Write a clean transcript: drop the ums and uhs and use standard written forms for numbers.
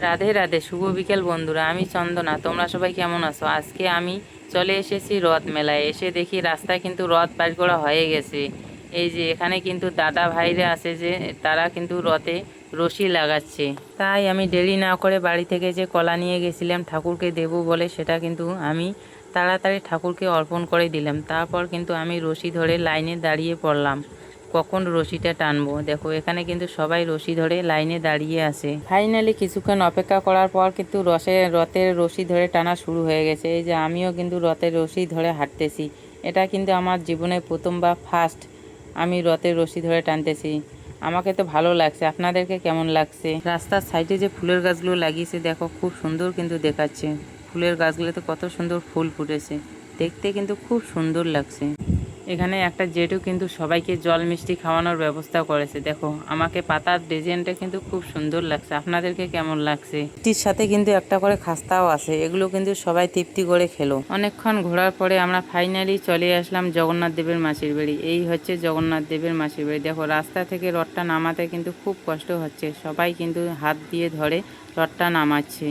রাধে রাধে, শুভ বিকেল বন্ধুরা। আমি চন্দনা, তোমরা সবাই কেমন আছো? আজকে আমি চলে এসেছি রথ মেলায়। এসে দেখি রাস্তায় কিন্তু রথ বার করা হয়ে গেছে। এই যে এখানে কিন্তু দাদা ভাইরা আছে, যে তারা কিন্তু রথে রশি লাগাচ্ছে। তাই আমি দেরি না করে বাড়ি থেকে যে কলা নিয়ে গেছিলাম ঠাকুরকে দেবো বলে, সেটা কিন্তু আমি তাড়াতাড়ি ঠাকুরকে অর্পণ করে দিলাম। তারপর কিন্তু আমি রশি ধরে লাইনে দাঁড়িয়ে পড়লাম কখন রশিটা টানবো। দেখো এখানে কিন্তু সবাই রশি ধরে লাইনে দাঁড়িয়ে আছে। ফাইনালি কিছুক্ষণ অপেক্ষা করার পর কিন্তু রথের রশি ধরে টানা শুরু হয়ে গেছে। এই যে আমিও কিন্তু রথের রশি ধরে হাঁটতেছি। এটা কিন্তু আমার জীবনে প্রথম বা ফার্স্ট আমি রথের রশি ধরে টানতেছি। আমাকে তো ভালো লাগছে, আপনাদেরকে কেমন লাগছে? রাস্তার সাইডে যে ফুলের গাছগুলো লাগিয়েছে দেখো, খুব সুন্দর কিন্তু দেখাচ্ছে। ফুলের গাছগুলোতে কত সুন্দর ফুল ফুটেছে, দেখতে কিন্তু খুব সুন্দর লাগছে। এখানে একটা জেঠু কিন্তু সবাইকে জল মিষ্টি খাওয়ানোর ব্যবস্থা করেছে। দেখো আমাকে পাতার ডিজাইনটা কিন্তু খুব সুন্দর লাগছে। আপনাদেরকে কেমন লাগছে? মিষ্টির সাথে কিন্তু একটা করে খাস্তাও আছে, এগুলো কিন্তু সবাই তৃপ্তি করে খেলো। অনেকক্ষণ ঘোরার পরে আমরা ফাইনালি চলে আসলাম জগন্নাথ দেবের মাসির বাড়ি। এই হচ্ছে জগন্নাথ দেবের মাসির বাড়ি। দেখো রাস্তা থেকে রথটা নামাতে কিন্তু খুব কষ্ট হচ্ছে, সবাই কিন্তু হাত দিয়ে ধরে রথটা নামাচ্ছে।